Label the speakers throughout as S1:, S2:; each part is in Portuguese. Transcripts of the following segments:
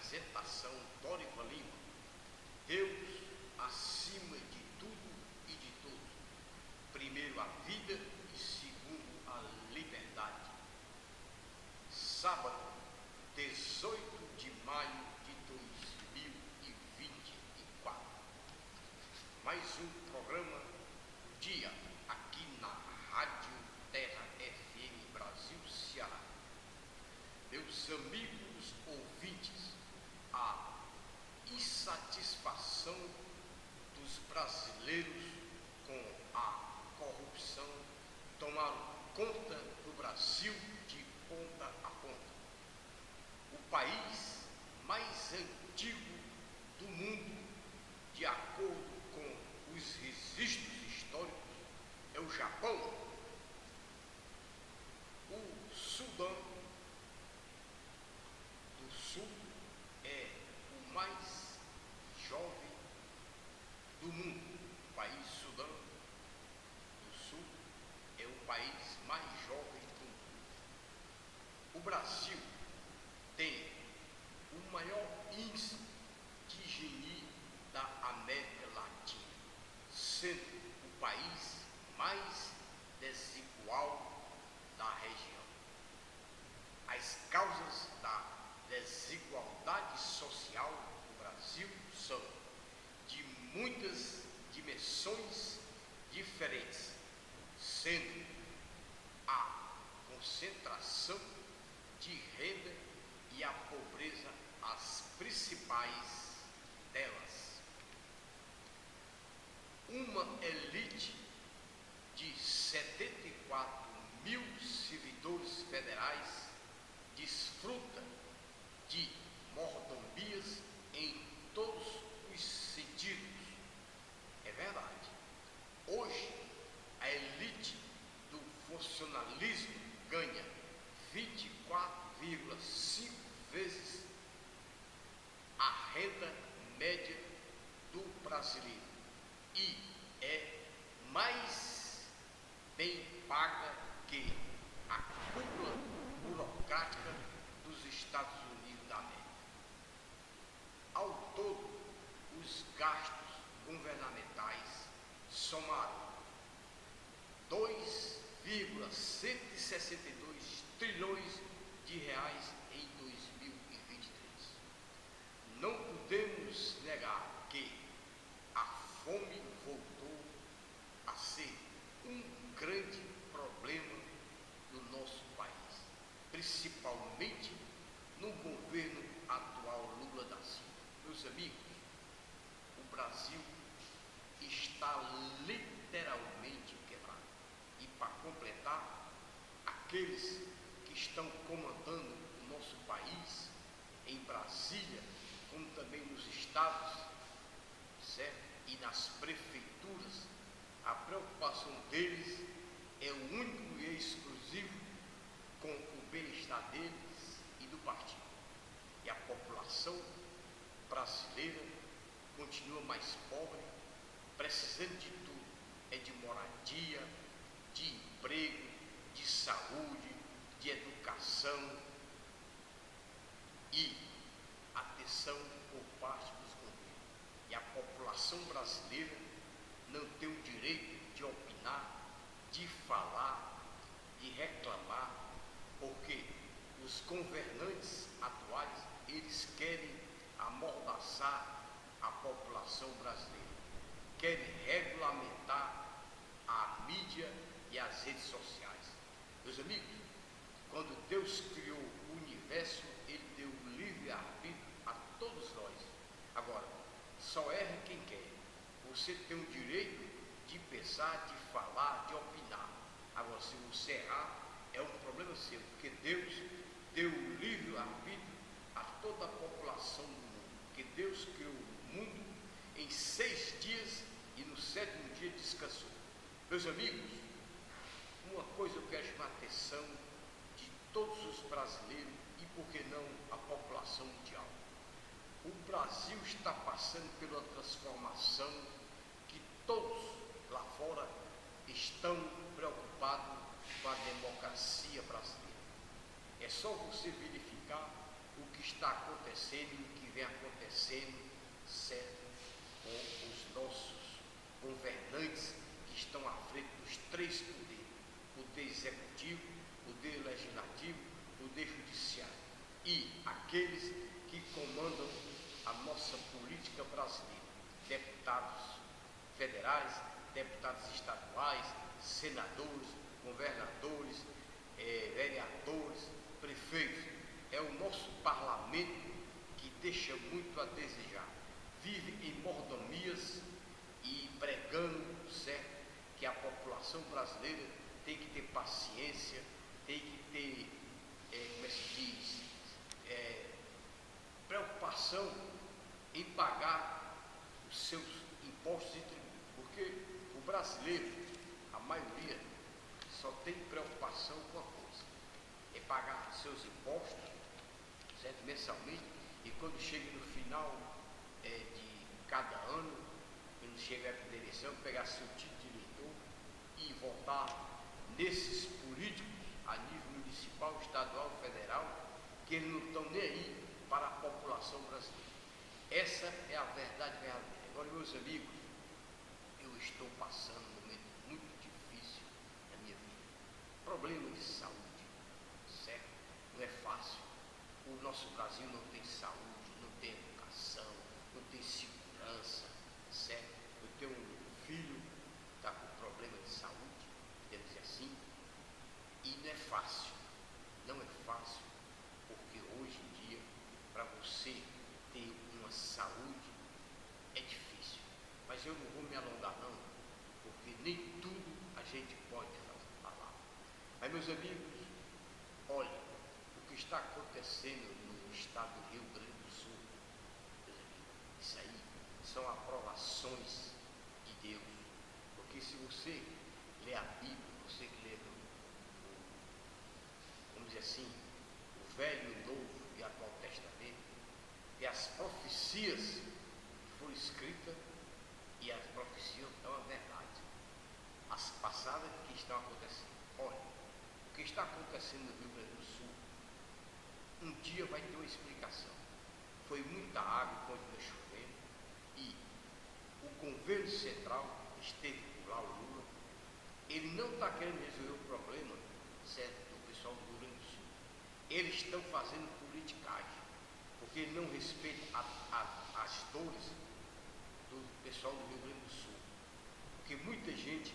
S1: Apresentação Dorival Lima. Deus acima de tudo e de todos. Primeiro a vida e segundo a liberdade. Sábado, 18 de maio de 2024. Mais um programa dia aqui na Rádio Terra FM Brasil Ceará. Meus amigos ouvintes, a insatisfação dos brasileiros com a corrupção tomaram conta do Brasil de ponta a ponta. O país mais antigo do mundo, de acordo com os registros históricos, é o Japão. O Sudão do Sul é o mais jovem do mundo. O país Sudão do Sul é o país mais jovem do mundo. O Brasil tem o maior índice de GNI da América Latina, sendo o país mais desigual da região. As causas da desigualdade social no Brasil são de muitas dimensões diferentes, sendo a concentração de renda e a pobreza as principais delas. Uma elite de 74 mil servidores federais desfruta de mordomias em todos os sentidos. É verdade. Hoje, a elite do funcionalismo ganha 24,5 vezes a renda média do brasileiro e é mais bem paga que a cúpula burocrática dos Estados Unidos da América. Ao todo, os gastos governamentais somaram 2,162 trilhões de reais em 2023. Não podemos negar que a fome voltou a ser um grande problema no nosso país, principalmente no governo atual Lula da Silva. Meus amigos, o Brasil está literalmente quebrado. E para completar, aqueles que estão comandando o nosso país, em Brasília, como também nos estados, certo? E nas prefeituras, a preocupação deles é o único e exclusivo com o bem-estar deles e do partido. E a população brasileira continua mais pobre, precisando de tudo. É de moradia, de emprego, de saúde, de educação e atenção por parte dos governos. E a população brasileira não tem o direito de opinar, de falar, de reclamar, porque os governantes atuais, eles querem amordaçar a população brasileira, querem regulamentar a mídia e as redes sociais. Meus amigos, quando Deus criou o universo, Ele deu o livre-arbítrio a todos nós. Agora, só erra quem quer. Você tem o direito de pensar, de falar, de opinar. Agora, se você errar, é um problema seu, porque Deus deu o livre-arbítrio a toda a população do mundo. Porque Deus criou o mundo em 6 dias e no 7º dia descansou. Meus amigos, uma coisa eu quero chamar a atenção de todos os brasileiros e, por que não, a população mundial. O Brasil está passando pela transformação que todos lá fora estão preocupados com a democracia brasileira. É só você verificar o que está acontecendo e o que vem acontecendo, certo, com os nossos governantes que estão à frente dos três poderes: poder executivo, poder legislativo, poder judiciário, e aqueles que comandam a nossa política brasileira: deputados federais, deputados estaduais, senadores, governadores, vereadores, prefeitos. É o nosso parlamento que deixa muito a desejar. Vive em mordomias e pregando, certo, que a população brasileira tem que ter paciência, tem que ter, como é que se diz, preocupação em pagar os seus impostos e tributos, porque o brasileiro, a maioria, só tem preocupação com uma coisa: é pagar seus impostos, certo, mensalmente, e quando chega no final de cada ano, quando chega a eleição, pegar seu título de eleitor e votar nesses políticos a nível municipal, estadual, federal, que eles não estão nem aí para a população brasileira. Essa é a verdade verdadeira. Agora, meus amigos, eu estou passando um momento muito difícil na minha vida. Problema de saúde, certo? Não é fácil. O nosso Brasil não tem saúde, não tem educação, não tem segurança, certo? Eu tenho um filho que está com problema de saúde, quer dizer assim, e não é fácil. Não é fácil, porque hoje em dia, para você ter uma saúde, é difícil. Mas eu não vou me alongar não, porque nem tudo a gente pode falar. Mas, meus amigos, olha, o que está acontecendo no estado do Rio Grande do Sul, meus amigos, isso aí são aprovações de Deus. Porque se você lê a Bíblia, você que lê, vamos dizer assim, o Velho, o Novo e o Atual Testamento, e as profecias que foram escritas, e as profecias são a verdade, as passadas que estão acontecendo. Olha, o que está acontecendo no Rio Grande do Sul, um dia vai ter uma explicação. Foi muita água quando vai chovendo, e o governo central esteve por lá, o Lula, ele não está querendo resolver o problema, certo, do pessoal do Rio Grande do Sul. Eles estão fazendo politicagem, porque ele não respeita as dores do pessoal do Rio Grande do Sul. Porque muita gente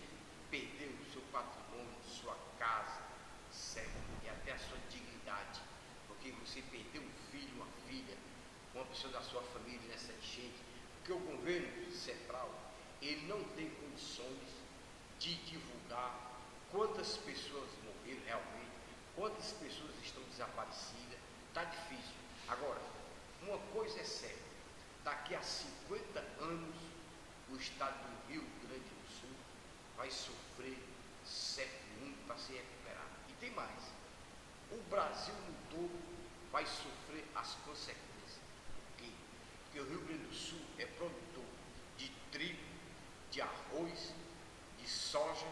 S1: perdeu o seu patrimônio, sua casa, certo? E até a sua dignidade. Porque você perdeu um filho, uma filha, uma pessoa da sua família nessa enchente. Porque o governo central, ele não tem condições de divulgar quantas pessoas morreram realmente, quantas pessoas estão desaparecidas. Está difícil. Agora, uma coisa é certa: daqui a 50 anos, o estado do Rio Grande do Sul vai sofrer muito para se recuperar. E tem mais: o Brasil no todo vai sofrer as consequências. Por quê? Porque o Rio Grande do Sul é produtor de trigo, de arroz, de soja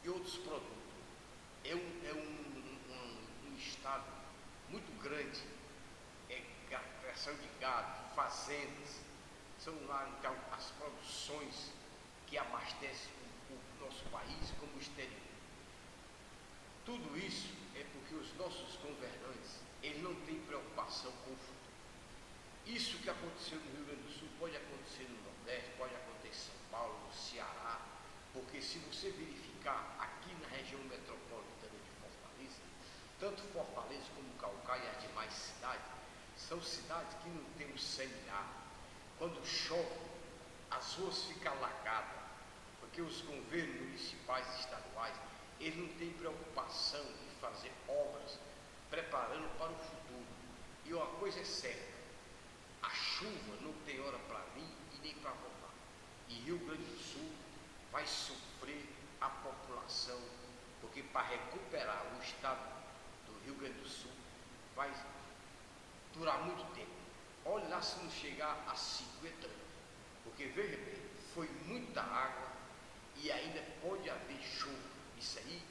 S1: e outros produtos. É um estado muito grande, criação de gado, fazendas, são lá então as produções que abastecem o nosso país como o exterior. Tudo isso é porque os nossos governantes, eles não têm preocupação com o futuro. Isso que aconteceu no Rio Grande do Sul pode acontecer no Nordeste, pode acontecer em São Paulo, no Ceará, porque se você verificar aqui na região metropolitana de Fortaleza, tanto Fortaleza como Caucaia e as demais cidades, são cidades que não têm um seminário. Quando chove, as ruas ficam alagadas, porque os governos municipais e estaduais, eles não têm preocupação em fazer obras preparando para o futuro. E uma coisa é certa: a chuva não tem hora para vir e nem para voltar. E Rio Grande do Sul vai sofrer, a população, porque para recuperar o estado do Rio Grande do Sul vai durar muito tempo. Olha lá se não chegar a 50 anos. Porque veja bem, foi muita água e ainda pode haver chuva. Isso aí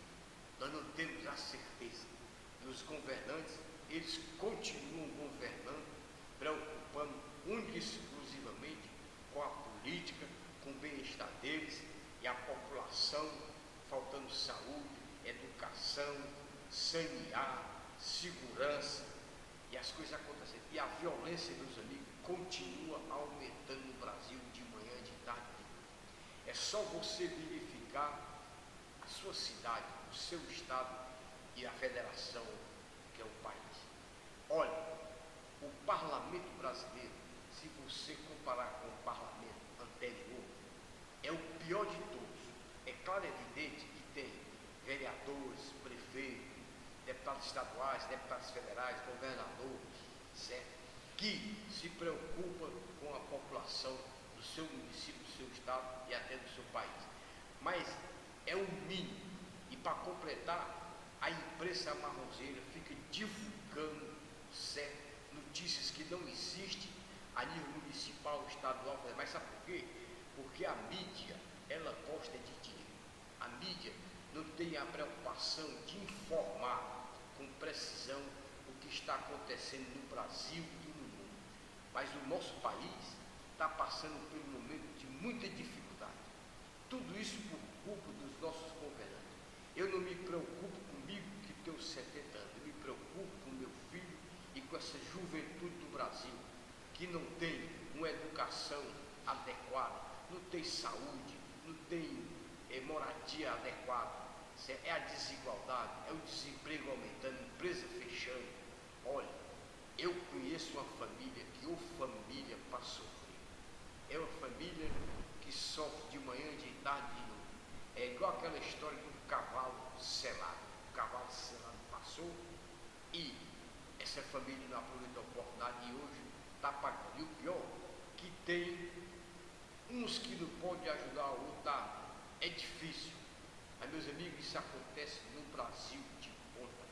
S1: nós não temos a certeza. E os governantes, eles continuam governando E as coisas acontecem. E a violência, meus amigos, continua aumentando no Brasil de manhã, de tarde, de noite. É só você verificar a sua cidade, o seu estado e a federação, que é o país. Olha, o parlamento brasileiro, se você comparar com o parlamento anterior, é o pior de todos. É claro e evidente que tem vereadores, prefeitos, deputados estaduais, deputados federais, governadores, certo? Que se preocupa com a população do seu município, do seu estado e até do seu país. Mas é o mínimo. E para completar, a imprensa marronzeira fica divulgando, certo, notícias que não existem a nível municipal, estadual, mas sabe por quê? Porque a mídia, ela gosta de dinheiro. A mídia não tem a preocupação de informar com precisão o que está acontecendo no Brasil e no mundo. Mas o nosso país está passando por um momento de muita dificuldade. Tudo isso por culpa dos nossos governantes. Eu não me preocupo comigo, que tenho 70 anos, eu me preocupo com meu filho e com essa juventude do Brasil, que não tem uma educação adequada, não tem saúde, não tem moradia adequada. É a desigualdade, é o desemprego aumentando, empresa fechando. Olha, eu conheço uma família que, ou família para sofrer, é uma família que sofre de manhã, de tarde, de noite. É igual aquela história do cavalo selado. O cavalo selado passou e essa família não aproveitou a oportunidade e hoje está pagando. E o pior, que tem uns que não podem ajudar o outro, tá? É difícil. Mas, meus amigos, isso acontece no Brasil de ponta.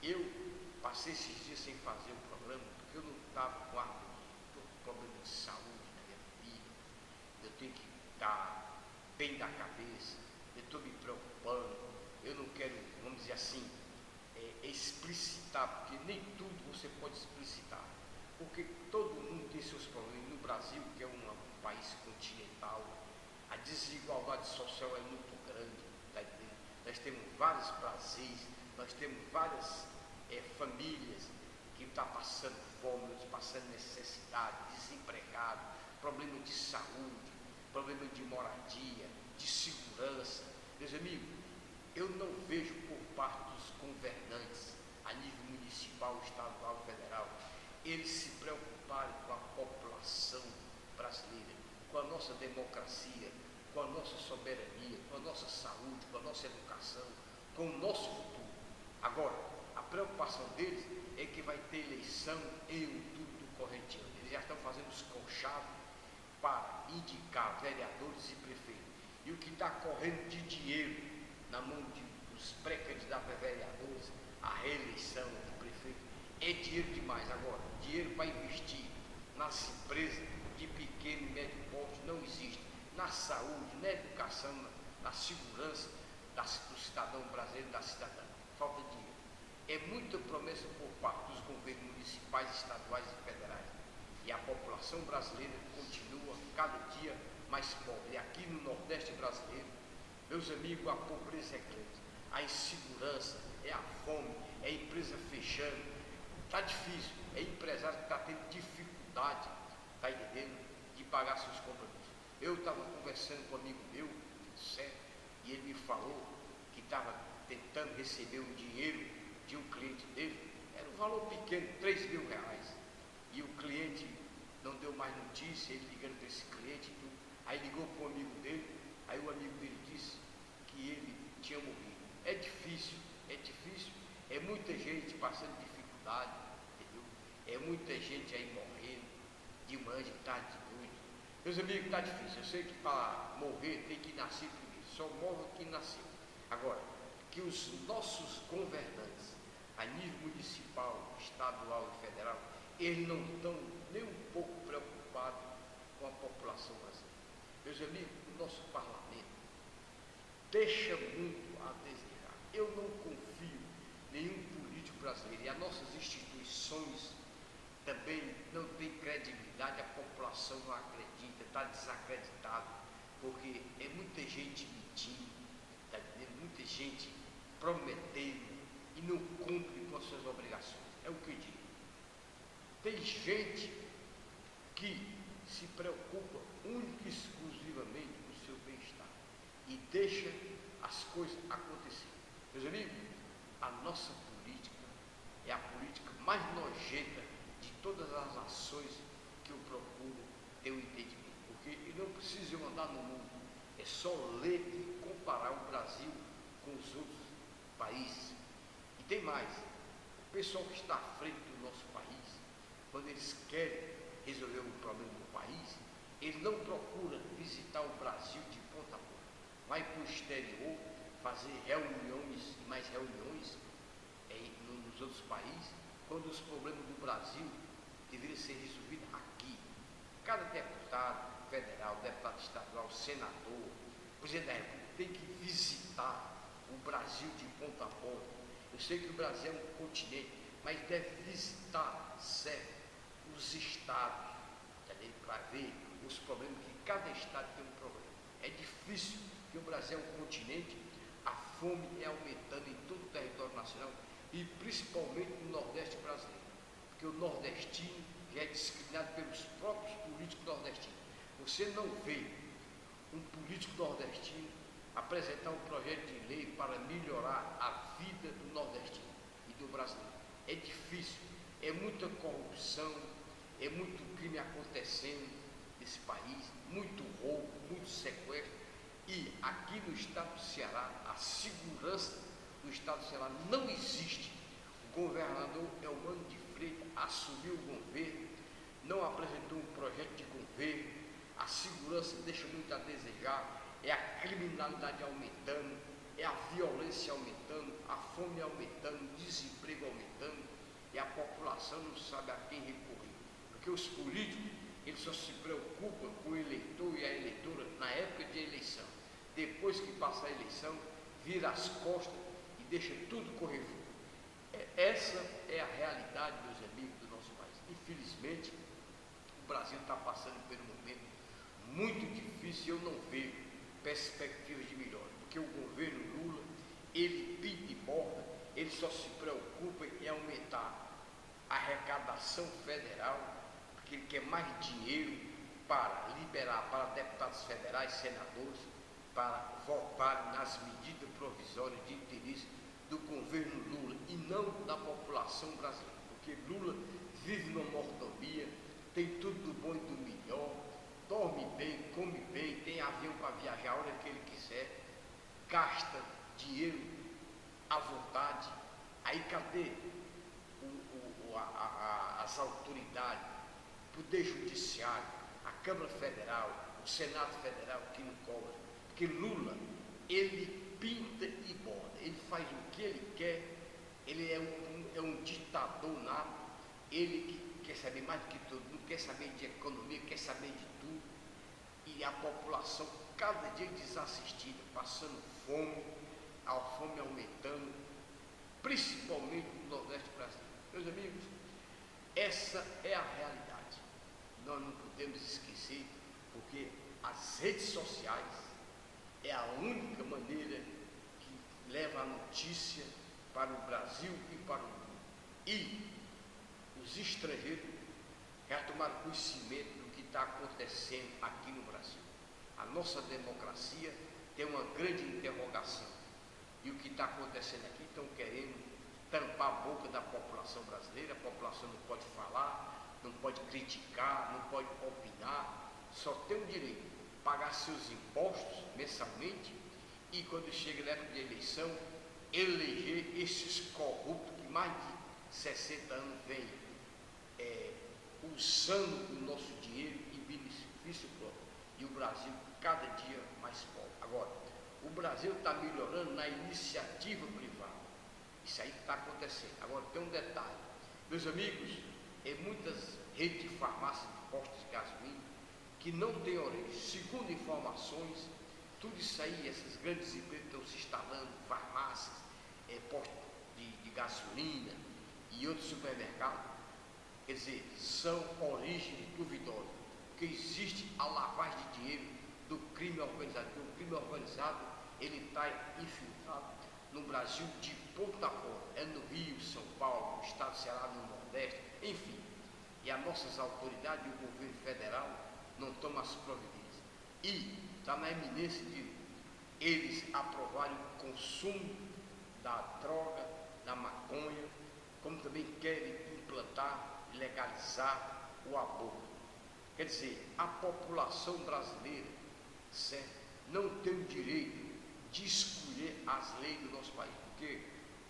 S1: Eu passei esses dias sem fazer o programa porque eu não estava com harmonia. Estou com problema de saúde na minha vida. Eu tenho que estar bem da cabeça. Eu estou me preocupando. Eu não quero, vamos dizer assim, explicitar, porque nem tudo você pode explicitar. Porque todo mundo tem seus problemas. No Brasil, que é um país continental, a desigualdade social é muito grande, tá entendendo? Nós temos vários prazeres, nós temos várias famílias que estão passando fome, passando necessidade, desempregado, problema de saúde, problema de moradia, de segurança. Meus amigos, eu não vejo por parte dos governantes a nível municipal, estadual, federal, eles se preocuparem com a população brasileira, com a nossa democracia, com a nossa soberania, com a nossa saúde, com a nossa educação, com o nosso futuro. Agora, a preocupação deles é que vai ter eleição em outubro do corrente ano. Eles já estão fazendo os conchados para indicar vereadores e prefeitos. E o que está correndo de dinheiro na mão dos pré-candidatos a vereadores, a reeleição de prefeito, é dinheiro demais. Agora, dinheiro para investir nas empresas de pequeno e médio porte não existe. Na saúde, na educação, na segurança do cidadão brasileiro e da cidadã. Falta dinheiro. É muita promessa por parte dos governos municipais, estaduais e federais. E a população brasileira continua cada dia mais pobre. E aqui no Nordeste brasileiro, meus amigos, a pobreza é grande. A insegurança, é a fome, é a empresa fechando. Está difícil. É empresário que está tendo dificuldade, está entendendo, de pagar seus compromissos. Eu estava conversando com um amigo meu, certo? E ele me falou que estava tentando receber um dinheiro de um cliente dele. Era um valor pequeno, R$3.000. E o cliente não deu mais notícia, ele ligando para esse cliente, tudo. Aí ligou para um amigo dele, aí o amigo dele disse que ele tinha morrido. É difícil, é muita gente passando dificuldade, entendeu? É muita gente aí morrendo, de manhã, de tarde, de noite. Meus amigos, está difícil. Eu sei que para morrer tem que nascer primeiro, só morre quem nasceu. Agora, que os nossos governantes, a nível municipal, estadual e federal, eles não estão nem um pouco preocupados com a população brasileira. Meus amigos, o nosso parlamento deixa muito a desejar. Eu não confio em nenhum político brasileiro e as nossas instituições também não têm credibilidade, a população não acredita, está desacreditado, porque é muita gente mentindo, tá entendendo? Muita gente prometendo e não cumpre com as suas obrigações. É o que eu digo. Tem gente que se preocupa única e exclusivamente com o seu bem-estar e deixa as coisas acontecerem. Meus amigos, a nossa política é a política mais nojenta de todas as ações que eu procuro ter um entendimento, porque eu não preciso eu andar no mundo, é só ler e comparar o Brasil com os outros países. E tem mais, o pessoal que está à frente do nosso país, quando eles querem resolver um problema do país, eles não procuram visitar o Brasil de ponta a ponta, vai para o exterior fazer reuniões e mais reuniões nos outros países, quando os problemas do Brasil deveriam ser resolvidos aqui. Cada deputado federal, deputado estadual, senador, presidente da República tem que visitar o Brasil de ponta a ponta. Eu sei que o Brasil é um continente, mas deve visitar certo os estados, para ver os problemas, que cada estado tem um problema. É difícil, porque o Brasil é um continente, a fome é aumentando em todo o território nacional e principalmente no Nordeste brasileiro, porque o nordestino já é discriminado pelos próprios políticos nordestinos. Você não vê um político nordestino apresentar um projeto de lei para melhorar a vida do nordestino e do brasileiro. É difícil, é muita corrupção, é muito crime acontecendo nesse país, muito roubo, muito sequestro. E aqui no estado do Ceará, a segurança do estado do Ceará não existe. O governador Elmano de Freitas assumiu o governo, não apresentou um projeto de governo, a segurança deixa muito a desejar, é a criminalidade aumentando, é a violência aumentando, a fome aumentando, o desemprego aumentando, e a população não sabe a quem recorrer. Porque os políticos, eles só se preocupam com o eleitor e a eleitora na época de eleição. Depois que passa a eleição, vira as costas e deixa tudo correr fora. Essa é a realidade, meus amigos, do nosso país. Infelizmente, o Brasil está passando por um momento muito difícil e eu não vejo perspectivas de melhora. Porque o governo Lula, ele pinta e borda, ele só se preocupa em aumentar a arrecadação federal, porque ele quer mais dinheiro para liberar para deputados federais, senadores, para votar nas medidas provisórias de interesse do governo Lula e não da população brasileira, porque Lula vive numa mordomia, tem tudo do bom e do melhor, dorme bem, come bem, tem avião para viajar a hora que ele quiser, gasta dinheiro à vontade. Aí cadê as autoridades, o Poder Judiciário, a Câmara Federal, o Senado Federal que não cobra? Porque Lula, ele pinta e borda, ele faz o que ele quer, ele é um ditador nato, ele que quer saber mais do que todo mundo, quer saber de economia, quer saber de tudo, e a população cada dia desassistida, passando fome, a fome aumentando, principalmente no Nordeste brasileiro. Meus amigos, essa é a realidade. Nós não podemos esquecer, porque as redes sociais é a única maneira que leva a notícia para o Brasil e para o mundo. E os estrangeiros já tomaram conhecimento do que está acontecendo aqui no Brasil. A nossa democracia tem uma grande interrogação. E o que está acontecendo aqui, estão querendo tampar a boca da população brasileira, a população não pode falar, não pode criticar, não pode opinar, só tem o direito de pagar seus impostos mensalmente e quando chega na época de eleição, eleger esses corruptos que mais de 60 anos vêm usando o nosso dinheiro em benefício próprio. E o Brasil cada dia mais pobre. Agora, o Brasil está melhorando na iniciativa privada. Isso aí está acontecendo. Agora, tem um detalhe. Meus amigos, muitas redes de farmácia de postos de gasolina que não têm origem. Segundo informações, tudo isso aí, essas grandes empresas estão se instalando, farmácias, postos de gasolina e outros supermercados. Quer dizer, são origens duvidosas, porque existe a lavagem de dinheiro do crime organizado. Porque o crime organizado, ele está infiltrado no Brasil de ponta a ponta. É no Rio, São Paulo, no estado do Ceará, no Nordeste, enfim. e as nossas autoridades e o governo federal não tomam as providências. E está na iminência de eles aprovarem o consumo da droga, da maconha, como também querem implantar e legalizar o aborto. Quer dizer, a população brasileira, certo, não tem o direito de escolher as leis do nosso país, porque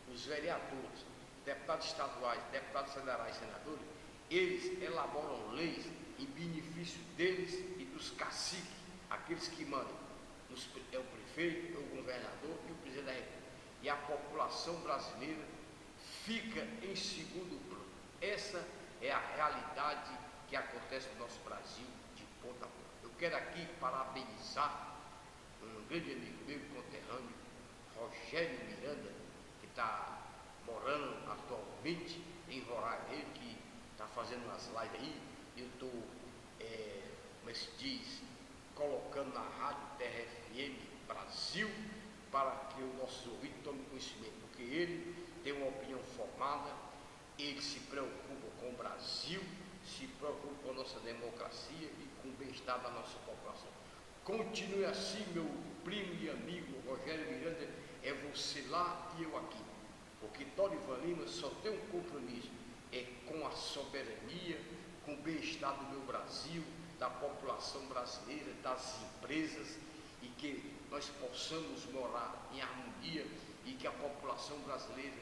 S1: os vereadores, deputados estaduais, deputados federais, senadores, eles elaboram leis em benefício deles e dos caciques, aqueles que mandam. É o prefeito, é o governador e o presidente da República. E a população brasileira fica em segundo plano. Essa é a realidade que acontece no nosso Brasil de ponta a ponta. Eu quero aqui parabenizar um grande amigo meu, conterrâneo, Rogério Miranda, que está morando atualmente em Roraima, ele que está fazendo umas lives aí. Eu estou, como é que se diz, colocando na Rádio Terra FM Brasil, para que os nossos ouvintes tomem conhecimento, porque ele tem uma opinião formada, ele se preocupa com o Brasil, se preocupa com a nossa democracia e com o bem-estar da nossa população. Continue assim, meu primo e amigo Rogério Miranda, é você lá e eu aqui, porque Dorival Lima só tem um compromisso, é com a soberania, com o bem-estar do meu Brasil, da população brasileira, das empresas, e que nós possamos morar em harmonia e que a população brasileira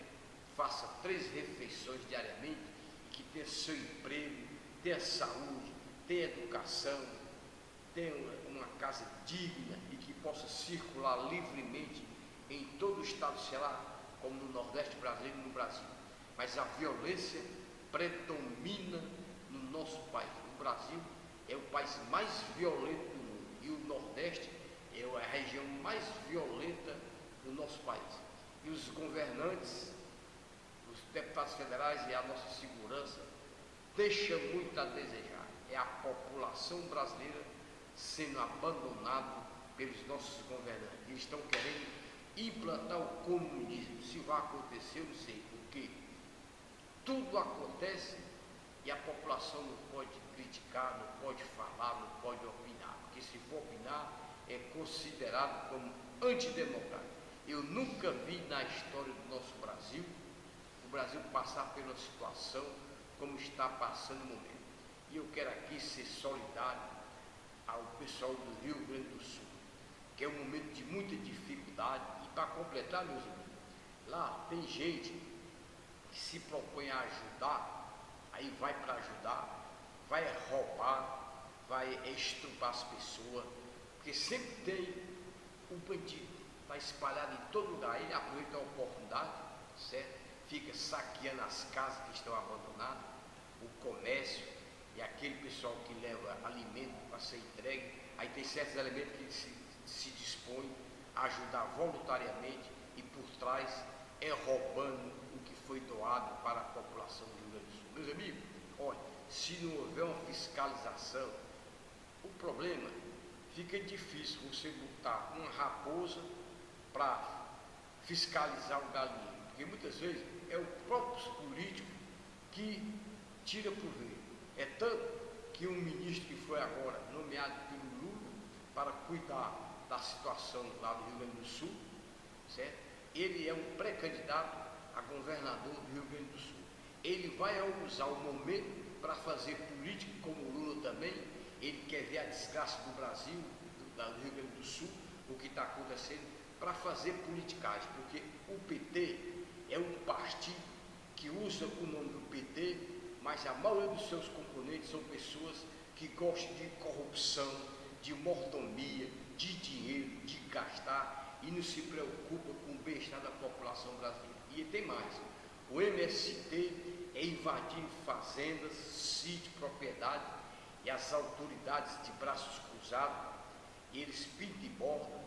S1: faça 3 refeições diariamente e que tenha seu emprego, tenha saúde, tenha educação, tenha uma casa digna e que possa circular livremente em todo o estado do Ceará, como no Nordeste brasileiro e no Brasil. Mas a violência predomina no nosso país. O Brasil é o país mais violento do mundo e o Nordeste é a região mais violenta do nosso país. E os governantes, os deputados federais e a nossa segurança deixam muito a desejar. É a população brasileira sendo abandonada pelos nossos governantes. Eles estão querendo implantar o comunismo. Se vai acontecer, eu não sei, porque tudo acontece e a população não pode criticar, não pode falar, não pode opinar, porque se for opinar é considerado como antidemocrático. Eu nunca vi na história do nosso Brasil o Brasil passar pela situação como está passando no momento. E eu quero aqui ser solidário ao pessoal do Rio Grande do Sul, que é um momento de muita dificuldade. E para completar, meus amigos, lá tem gente que se propõe a ajudar, aí vai para ajudar, vai roubar, vai estrupar as pessoas, porque sempre tem um bandido, está espalhado em todo lugar. Ele aproveita a oportunidade, certo? Fica saqueando as casas que estão abandonadas, o comércio, e aquele pessoal que leva alimento para ser entregue. Aí tem certos elementos que se dispõem a ajudar voluntariamente e por trás é roubando o que foi doado para a população do Rio Grande do Sul. Meus amigos, olha, se não houver uma fiscalização, o problema fica difícil você botar uma raposa para fiscalizar o galinheiro, porque muitas vezes é o próprio político que tira proveito. É tanto que um ministro que foi agora nomeado pelo Lula para cuidar da situação lá do Rio Grande do Sul, certo? Ele é um pré-candidato a governador do Rio Grande do Sul. Ele vai usar o momento para fazer política, como o Lula também. Ele quer ver a desgraça do Brasil, do Rio Grande do Sul, o que está acontecendo, para fazer politicagem, porque o PT é um partido que usa o nome do PT, mas a maioria dos seus componentes são pessoas que gostam de corrupção, de mordomia, de dinheiro, de gastar e não se preocupa com o bem-estar da população brasileira. E tem mais, o MST é invadir fazendas, sítios, propriedades, e as autoridades de braços cruzados, e eles pintam e bordam,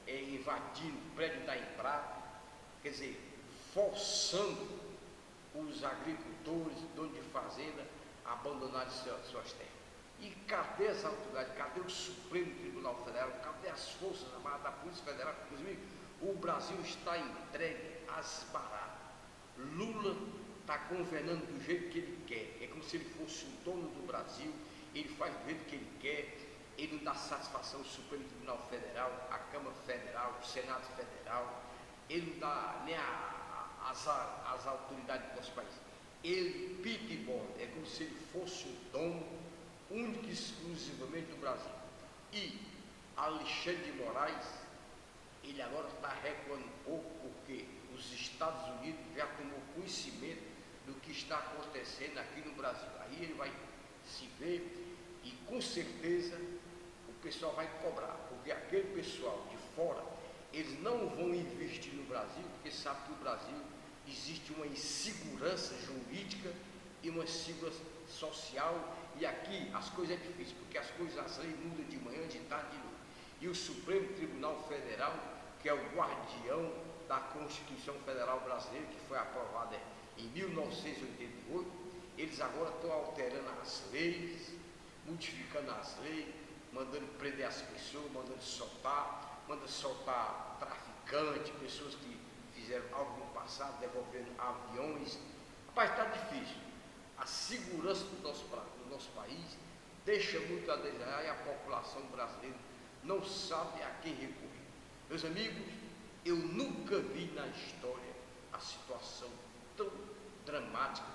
S1: invadindo o prédio da Embrapa, quer dizer, forçando os agricultores, donos de fazenda, a abandonarem suas terras. E cadê as autoridades? Cadê o Supremo Tribunal Federal? Cadê as Forças Armadas da Polícia Federal? Inclusive, o Brasil está entregue às baratas. Lula está governando do jeito que ele quer. É como se se ele fosse o dono do Brasil, ele faz do jeito que ele quer, ele não dá satisfação ao Supremo Tribunal Federal, à Câmara Federal, ao Senado Federal, ele não dá nem às autoridades do nosso país. Ele pita e borda, é como se ele fosse o dono único e exclusivamente do Brasil. E Alexandre de Moraes, ele agora está recuando um pouco, porque os Estados Unidos já tomou conhecimento do que está acontecendo aqui no Brasil. Aí ele vai se ver e com certeza o pessoal vai cobrar, porque aquele pessoal de fora, eles não vão investir no Brasil, porque sabe que no Brasil existe uma insegurança jurídica e uma insegurança social, e aqui as coisas é difícil, porque as leis mudam de manhã, de tarde, de noite. E o Supremo Tribunal Federal, que é o guardião da Constituição Federal Brasileira, que foi aprovada em 1988, eles agora estão alterando as leis, modificando as leis, mandando prender as pessoas, mandando soltar traficantes, pessoas que fizeram algo no passado, devolvendo aviões. Rapaz, está difícil. A segurança do nosso país deixa muito a desejar e a população brasileira não sabe a quem recorrer. Meus amigos, eu nunca vi na história a situação tão dramática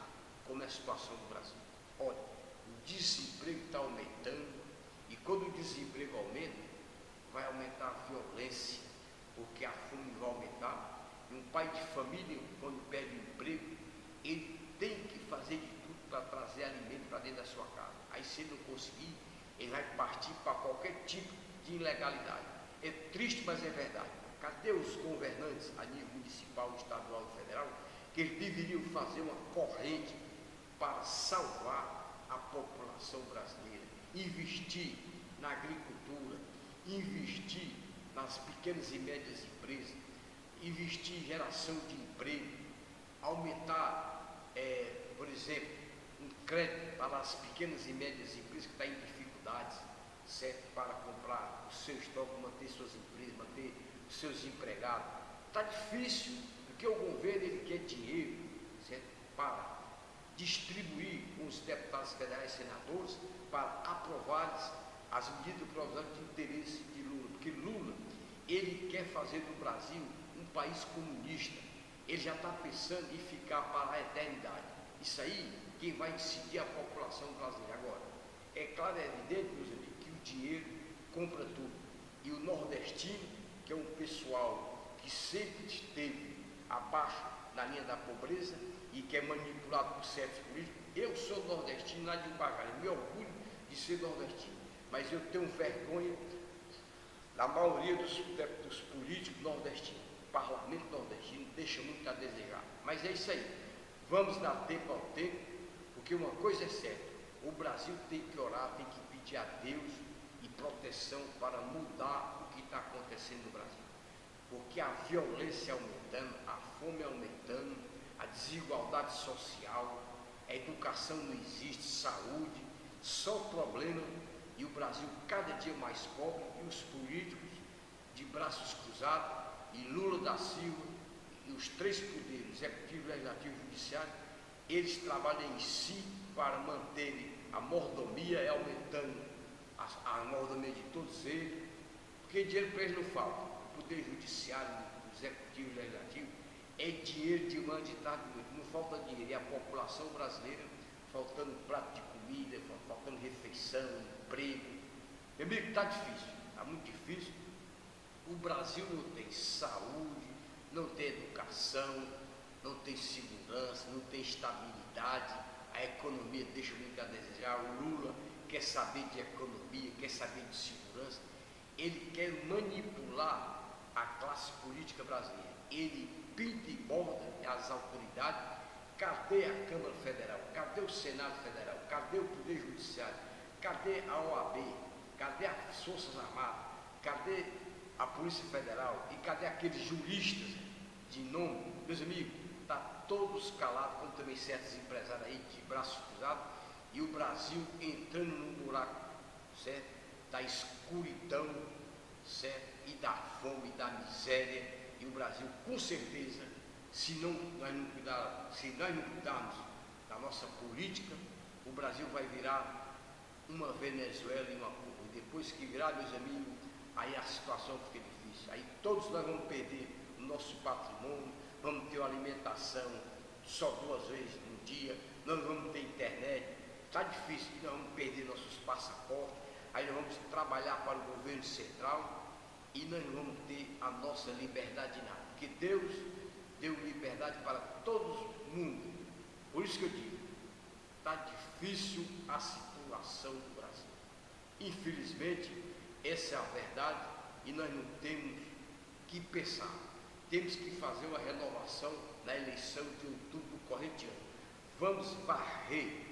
S1: como é a situação do Brasil. Olha, o desemprego está aumentando, e quando o desemprego aumenta, vai aumentar a violência, porque a fome vai aumentar. E um pai de família, quando perde o emprego, ele tem que fazer de tudo para trazer alimento para dentro da sua casa. Aí, se ele não conseguir, ele vai partir para qualquer tipo de ilegalidade. É triste, mas é verdade. Cadê os governantes a nível municipal, estadual e federal, que eles deveriam fazer uma corrente para salvar a população brasileira, investir na agricultura, investir nas pequenas e médias empresas, investir em geração de emprego, aumentar, por exemplo, um crédito para as pequenas e médias empresas que estão em dificuldades, certo? Para comprar o seu estoque, manter suas empresas, manter os seus empregados. Está difícil, porque o governo ele quer dinheiro, certo? Para distribuir com os deputados federais e senadores para aprovar as medidas provisórias de interesse de Lula, porque Lula ele quer fazer do Brasil um país comunista. Ele já está pensando em ficar para a eternidade. Isso aí, quem vai decidir é a população brasileira. Agora, é claro, é evidente, meus amigos, que o dinheiro compra tudo. E o nordestino, que é um pessoal que sempre esteve abaixo na linha da pobreza e que é manipulado por certos políticos. Eu sou nordestino lá de Bacalhau, me orgulho de ser nordestino, mas eu tenho vergonha da maioria dos políticos nordestinos. O parlamento nordestino deixa muito a desejar, mas é isso aí, vamos dar tempo ao tempo, porque uma coisa é certa, o Brasil tem que orar, tem que pedir a Deus e proteção para mudar o que está acontecendo no Brasil, porque a violência aumentando, a fome aumentando, a desigualdade social, a educação não existe, saúde, só problema, e o Brasil cada dia mais pobre, e os políticos de braços cruzados, e Lula da Silva, e os três poderes, executivo, legislativo e judiciário, eles trabalham em si para manterem a mordomia, aumentando a mordomia de todos eles, porque dinheiro para eles não falta. O poder judiciário, o executivo e legislativo, é dinheiro de manhã, de tarde, de noite, não falta dinheiro, e a população brasileira faltando prato de comida, faltando refeição, emprego. Meu amigo, está difícil, está muito difícil. O Brasil não tem saúde, não tem educação, não tem segurança, não tem estabilidade, a economia deixa muito a desejar. O Lula quer saber de economia, quer saber de segurança, ele quer manipular a classe política brasileira, ele pinta e borda as autoridades. Cadê a Câmara Federal? Cadê o Senado Federal? Cadê o Poder Judiciário? Cadê a OAB? Cadê as Forças Armadas? Cadê a Polícia Federal? E cadê aqueles juristas de nome? Meus amigos, está todos calados, como também certos empresários aí de braços cruzados, e o Brasil entrando num buraco, certo? Da escuridão, certo? E da fome, e da miséria, e o Brasil, com certeza, se nós não cuidarmos da nossa política, o Brasil vai virar uma Venezuela e uma Cuba. E depois que virar, meus amigos, aí a situação fica difícil. Aí todos nós vamos perder o nosso patrimônio, vamos ter uma alimentação só 2 vezes no dia, nós vamos ter internet. Está difícil, nós vamos perder nossos passaportes, aí nós vamos trabalhar para o governo central e nós não vamos ter a nossa liberdade de nada. Porque Deus deu liberdade para todo mundo. Por isso que eu digo, está difícil a situação do Brasil. Infelizmente, essa é a verdade e nós não temos que pensar. Temos que fazer uma renovação na eleição de outubro do corrente ano. Vamos varrer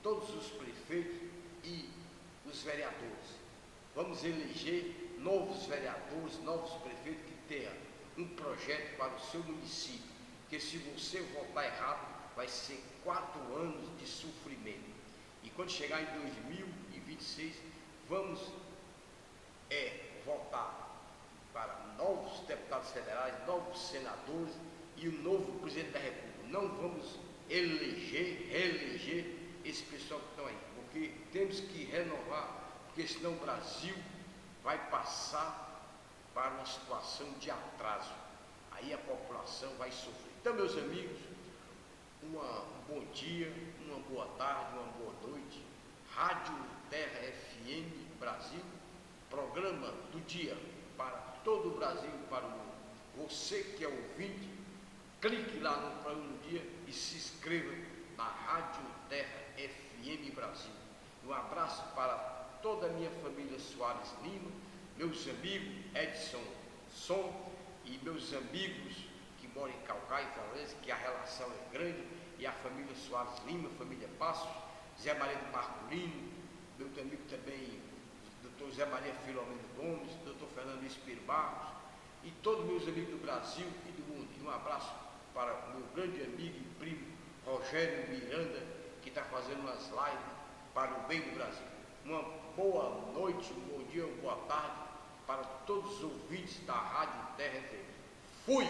S1: todos os prefeitos e os vereadores. Vamos eleger novos vereadores, novos prefeitos que tenham um projeto para o seu município. Porque se você votar errado, vai ser 4 anos de sofrimento. E quando chegar em 2026, vamos votar para novos deputados federais, novos senadores e o novo presidente da República. Não vamos reeleger esse pessoal que estão aí, porque temos que renovar, porque senão o Brasil vai passar para uma situação de atraso. Aí a população vai sofrer. Então, meus amigos, um bom dia, uma boa tarde, uma boa noite. Rádio Terra FM Brasil, programa do dia para todo o Brasil e para o mundo. Você que é ouvinte, clique lá no programa do dia e se inscreva na Rádio Terra FM Brasil. Um abraço para toda a minha família Soares Lima, meus amigos Edson Som e meus amigos que moram em Caucaia e Fortaleza, que a relação é grande, e a família Soares Lima, família Passos, Zé Maria do Marcolino, meu amigo também, doutor Zé Maria Filomeno Gomes, doutor Fernando Espírito Barros, e todos meus amigos do Brasil e do mundo. E um abraço para o meu grande amigo e primo Rogério Miranda, que está fazendo umas lives para o bem do Brasil. Uma boa noite, um bom dia, uma boa tarde para todos os ouvintes da Rádio Terra FM. Fui!